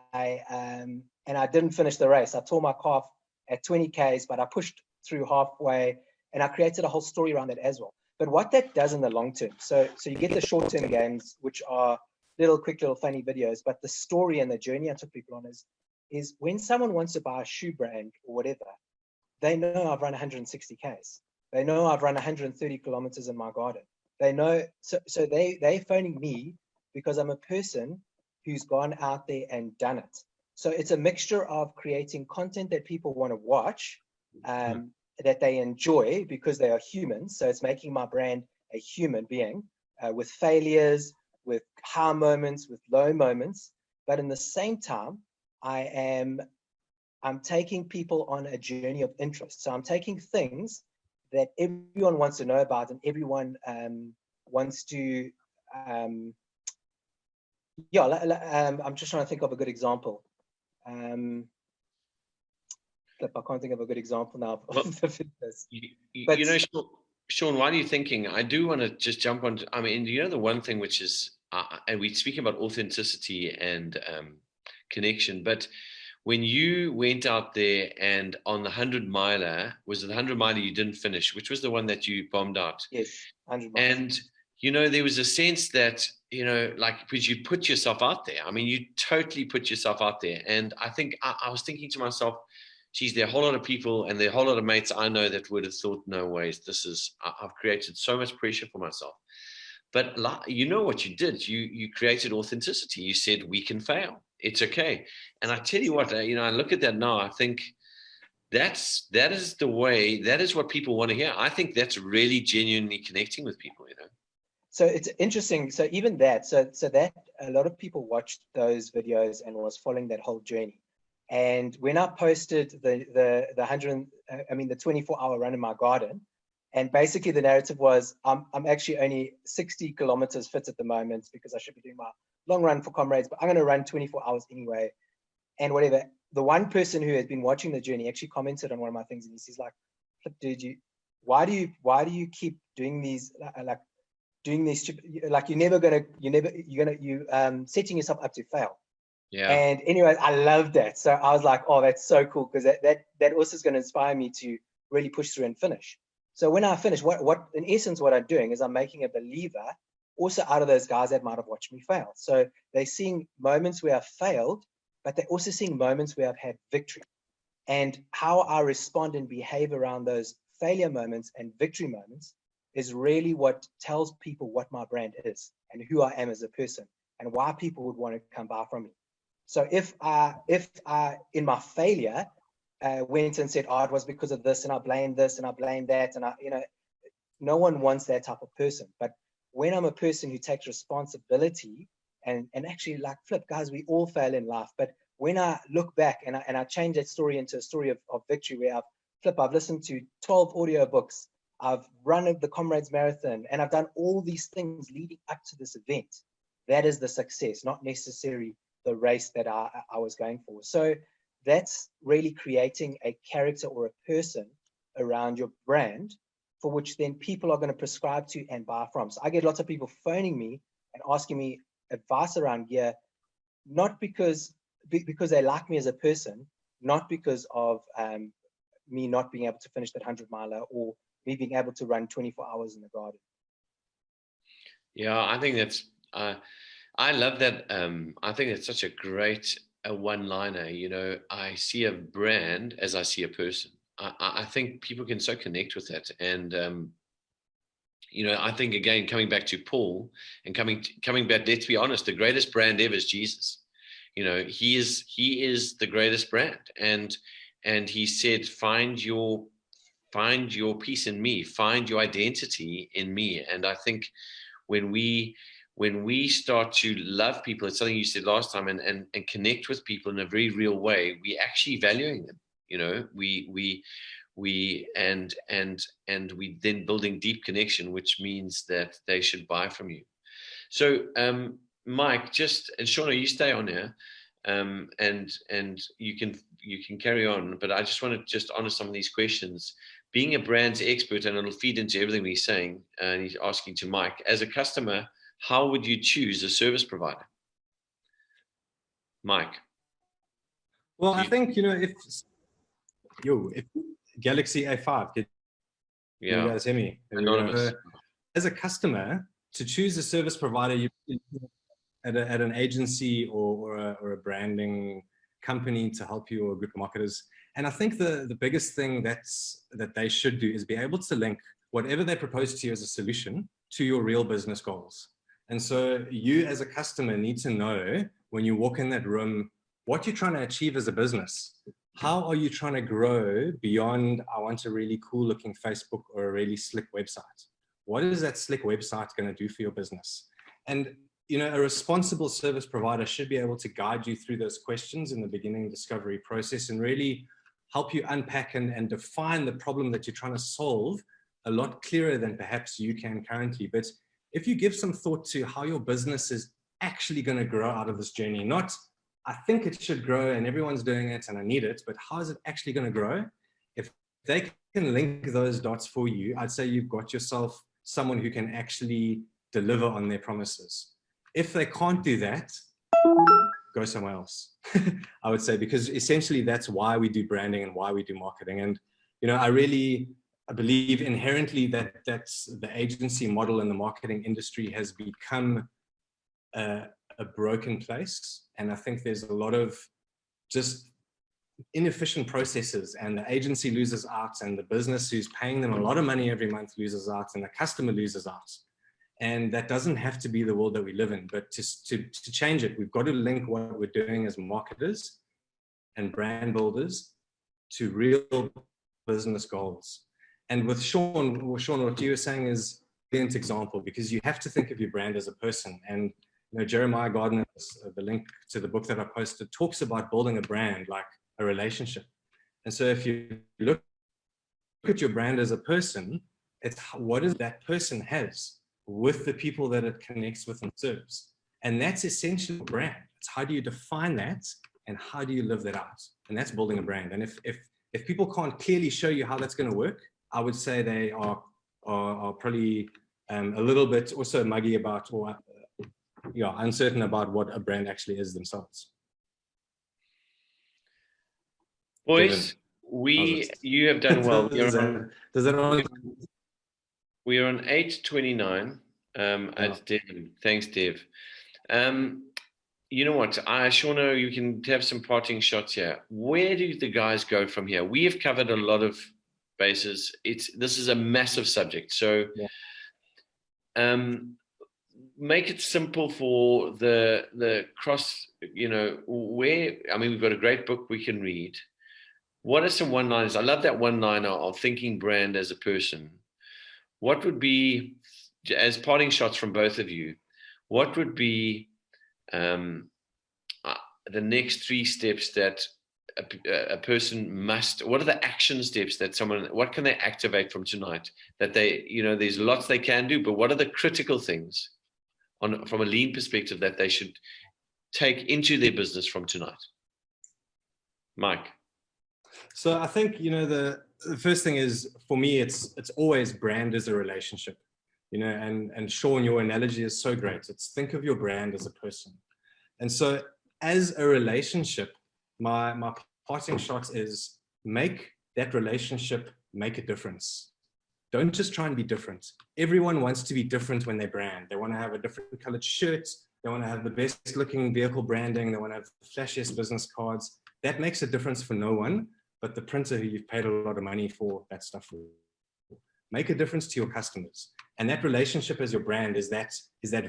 didn't finish the race. I tore my calf at 20 Ks, but I pushed through halfway, and I created a whole story around it as well. But what that does in the long term, so you get the short-term gains, which are quick little funny videos, but the story and the journey I took people on is when someone wants to buy a shoe brand or whatever, they know I've run 160 Ks. They know I've run 130 kilometers in my garden. They know, so they're phoning me because I'm a person who's gone out there and done it. So it's a mixture of creating content that people want to watch, that they enjoy because they are humans. So it's making my brand a human being with failures, with high moments, with low moments. But in the same time, I'm taking people on a journey of interest. So I'm taking things that everyone wants to know about and everyone wants to, I'm just trying to think of a good example. I can't think of a good example now. You know, Sean, while you're thinking, I do want to just jump on. I mean, you know, the one thing which is, and we're speaking about authenticity and connection, but when you went out there and on the 100-miler, was it the 100-miler you didn't finish, which was the one that you bombed out? Yes, 100 miles. And, you know, there was a sense that, you know, like, because you put yourself out there. I mean, you totally put yourself out there. And I think I was thinking to myself, geez, there are a whole lot of people and there are a whole lot of mates I know that would have thought, no ways, I've created so much pressure for myself. But you know what you did? You created authenticity. You said, we can fail. It's okay. And I tell you what, you know, I look at that now, I think that is the way, that is what people want to hear. I think that's really genuinely connecting with people, you know. So it's interesting. So even that, so that a lot of people watched those videos and was following that whole journey. And when I posted the 24-hour run in my garden, and basically the narrative was, I'm actually only 60 kilometers fit at the moment because I should be doing my long run for comrades, but I'm going to run 24 hours anyway, and whatever. The one person who has been watching the journey actually commented on one of my things, and he says, like, dude, why do you keep doing these, like you're setting yourself up to fail. Yeah. And anyway, I love that. So I was like, oh, that's so cool, because that also is going to inspire me to really push through and finish. So when I finish, what in essence what I'm doing is I'm making a believer also out of those guys that might have watched me fail. So they're seeing moments where I've failed, but they're also seeing moments where I've had victory. And how I respond and behave around those failure moments and victory moments is really what tells people what my brand is and who I am as a person and why people would want to come buy from me. So if I in my failure went and said, oh, it was because of this, and I blamed this and I blamed that, and no one wants that type of person. But when I'm a person who takes responsibility and actually, like, flip, guys, we all fail in life. But when I look back and I change that story into a story of victory, where I've listened to 12 audio books, I've run the Comrades Marathon, and I've done all these things leading up to this event. That is the success, not necessarily the race that I was going for. So that's really creating a character or a person around your brand, for which then people are going to prescribe to and buy from. So I get lots of people phoning me and asking me advice around gear, not because they like me as a person, not because of me not being able to finish that 100-miler or me being able to run 24 hours in the garden. Yeah, I think that's, I love that. I think it's such a great one-liner. You know, I see a brand as I see a person. I think people can so connect with that. And, you know, I think, again, coming back to Paul and coming back, let's be honest, the greatest brand ever is Jesus. You know, he is the greatest brand. And he said, find your peace in me, find your identity in me. And I think when we start to love people, it's something you said last time, and connect with people in a very real way, we actually valuing them. You know, we then building deep connection, which means that they should buy from you. So Mike, and Shauna, you stay on here, and you can carry on, but I just want to just honor some of these questions. Being a brand's expert, and it'll feed into everything he's saying, and he's asking to Mike, as a customer, how would you choose a service provider? Mike. Well, I think, you know, if Galaxy A5, can you guys hear me? Anonymous. As a customer, to choose a service provider, you at an agency or a branding company to help you, or a group of marketers. And I think the biggest thing that they should do is be able to link whatever they propose to you as a solution to your real business goals. And so you as a customer need to know, when you walk in that room, what you're trying to achieve as a business. How are you trying to grow beyond, I want a really cool looking Facebook or a really slick website? What is that slick website going to do for your business? And, you know, a responsible service provider should be able to guide you through those questions in the beginning discovery process and really help you unpack and define the problem that you're trying to solve a lot clearer than perhaps you can currently. But if you give some thought to how your business is actually going to grow out of this journey, not I think it should grow and everyone's doing it and I need it, but how is it actually going to grow? If they can link those dots for you, I'd say you've got yourself someone who can actually deliver on their promises. If they can't do that, go somewhere else, I would say, because essentially that's why we do branding and why we do marketing. And, you know, I believe inherently that that's the agency model in the marketing industry has become a broken place. And I think there's a lot of just inefficient processes, and the agency loses out, and the business who's paying them a lot of money every month loses out, and the customer loses out. And that doesn't have to be the world that we live in, but to change it, we've got to link what we're doing as marketers and brand builders to real business goals. And with Sean, what you were saying is a brilliant example, because you have to think of your brand as a person. And you know, Jeremiah Gardner's, the link to the book that I posted, talks about building a brand like a relationship. And so if you look at your brand as a person, it's what is that person has with the people that it connects with and serves. And that's essentially a brand. It's how do you define that and how do you live that out? And that's building a brand. And if people can't clearly show you how that's going to work, I would say they are probably a little bit also muggy about, or uncertain about what a brand actually is themselves. Boys, you have done well. Does that We are on 8:29. At Dev. Thanks, Dev. You know what, Shauna, you can have some parting shots here. Where do the guys go from here? We have covered a lot of bases. This is a massive subject. So make it simple for the cross, we've got a great book we can read. What are some one-liners? I love that one-liner of thinking brand as a person. What would be, as parting shots from both of you, what would be the next 3 steps that a person must, what are the action steps that what can they activate from tonight that they, there's lots they can do, but what are the critical things from a lean perspective that they should take into their business from tonight? Mike. So I think, the first thing is, for me, it's always brand as a relationship, and Sean, your analogy is so great. It's think of your brand as a person. And so as a relationship, my parting shot is make that relationship make a difference. Don't just try and be different. Everyone wants to be different when they brand. They want to have a different colored shirt. They want to have the best looking vehicle branding. They want to have the flashiest business cards. That makes a difference for no one but the printer who you've paid a lot of money for that stuff for. Make a difference to your customers. And that relationship as your brand is that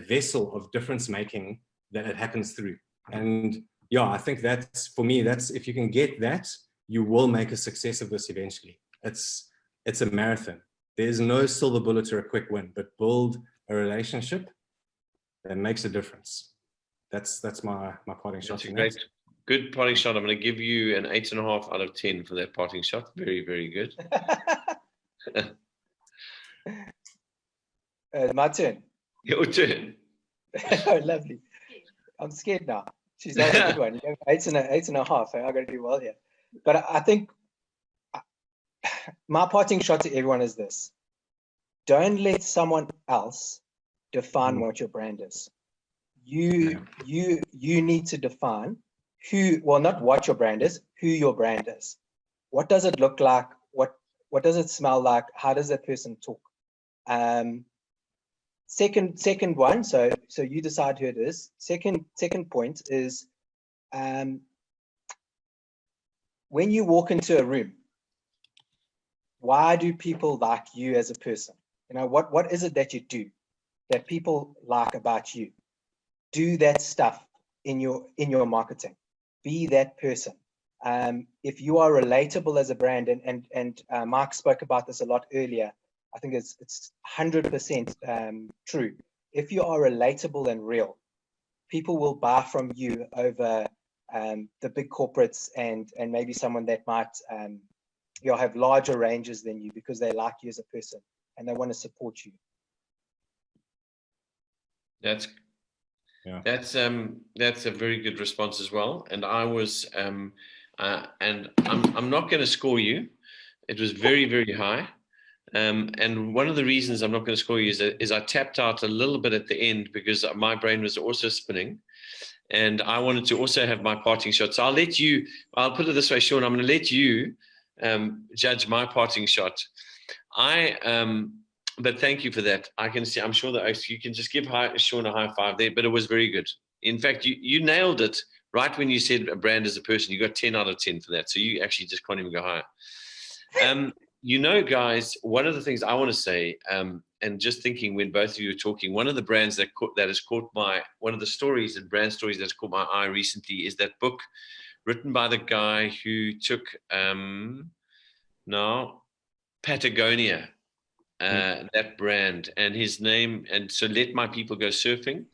vessel of difference making that it happens through. And yeah, I think that's, for me, that's, if you can get that, you will make a success of this eventually. It's a marathon. There's no silver bullet or a quick win, but build a relationship that makes a difference. That's my parting shot. That's a great, good parting shot. I'm going to give you an 8.5 out of 10 for that parting shot. Very, very good. My turn. Your turn. Oh, lovely. I'm scared now. She's not a good one. You know, 8.5. I got to do well here. But I think my parting shot to everyone is this: don't let someone else define what your brand is. You need to define not what your brand is, who your brand is. What does it look like? What does it smell like? How does that person talk? Second one, so you decide who it is. Second point is, when you walk into a room, why do people like you as a person? You know, what is it that you do that people like about you? Do that stuff in your marketing. Be that person. If you are relatable as a brand, and Mark spoke about this a lot earlier, I think it's 100% true. If you are relatable and real, people will buy from you over the big corporates and maybe someone that might have larger ranges than you, because they like you as a person and they want to support you. That's a very good response as well. And I was and I'm not going to score you. It was very, very high. And one of the reasons I'm not going to score you is I tapped out a little bit at the end because my brain was also spinning, and I wanted to also have my parting shot. So I'll put it this way, Sean, I'm going to let you judge my parting shot. But thank you for that. I can see, I'm sure that you can just give Sean a high five there, but it was very good. In fact, you nailed it right when you said a brand as a person. You got 10 out of 10 for that. So you actually just can't even go higher. Guys, one of the things I want to say, and just thinking when both of you are talking, one of the brands that has caught one of the stories and brand stories that's caught my eye recently is that book written by the guy who took Patagonia, that brand, and his name, and so Let My People Go Surfing,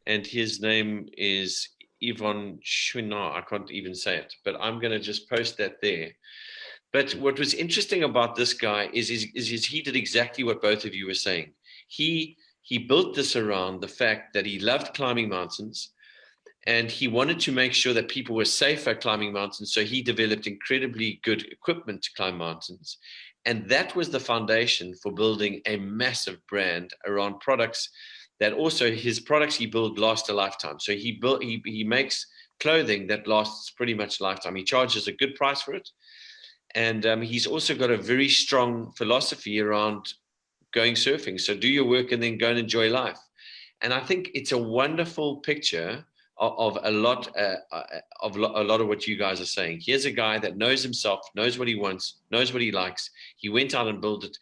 and his name is Yvon Chouinard. I can't even say it, but I'm going to just post that there. But what was interesting about this guy is he did exactly what both of you were saying. He built this around the fact that he loved climbing mountains, and he wanted to make sure that people were safer climbing mountains. So he developed incredibly good equipment to climb mountains. And that was the foundation for building a massive brand around products that also his products he built last a lifetime. So he makes clothing that lasts pretty much a lifetime. He charges a good price for it. And he's also got a very strong philosophy around going surfing. So do your work and then go and enjoy life. And I think it's a wonderful picture of a lot of what you guys are saying. Here's a guy that knows himself, knows what he wants, knows what he likes. He went out and built it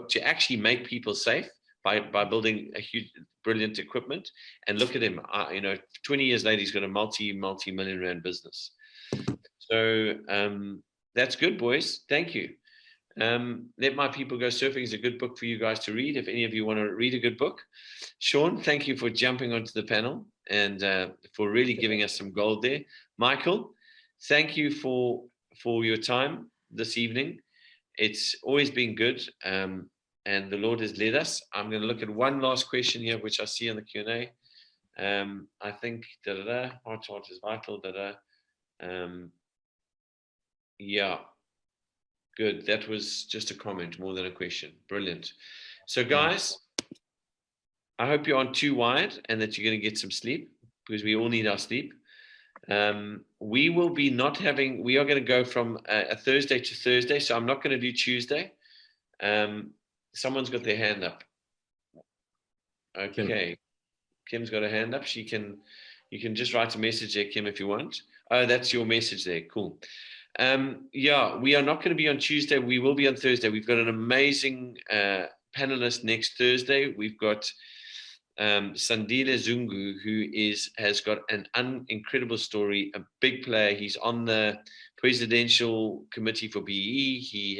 to actually make people safe by building a huge, brilliant equipment. And look at him, 20 years later, he's got a multi-million rand business. So that's good, boys. Thank you. Let My People Go Surfing is a good book for you guys to read. If any of you want to read a good book. Sean, thank you for jumping onto the panel and for really giving us some gold there. Michael, thank you for your time this evening. It's always been good, and the Lord has led us. I'm going to look at one last question here, which I see on the Q&A. I think, heart is vital, yeah. Good. That was just a comment more than a question. Brilliant. So guys, I hope you aren't too wired and that you're going to get some sleep, because we all need our sleep. We will be we are going to go from a Thursday to Thursday. So I'm not going to do Tuesday. Someone's got their hand up. Okay. Kim's got a hand up. You can just write a message there, Kim, if you want. Oh, that's your message there. Cool. Yeah, we are not going to be on Tuesday. We will be on Thursday. We've got an amazing panelist next Thursday. We've got Sandile Zungu, who has got an incredible story, a big player. He's on the presidential committee for BEE. He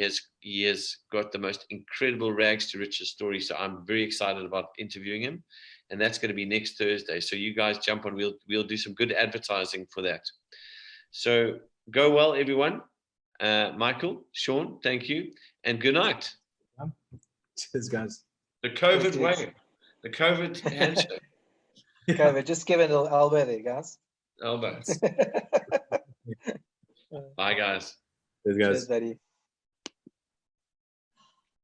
has got the most incredible rags to riches story. So I'm very excited about interviewing him, and that's going to be next Thursday. So you guys jump on. We'll do some good advertising for that. So go well, everyone. Michael, Sean, thank you, and good night. Cheers, guys. The COVID way. The COVID handshake. COVID, just give it a little elbow there, guys. Elbows. Bye, guys. Cheers, guys. Cheers, buddy.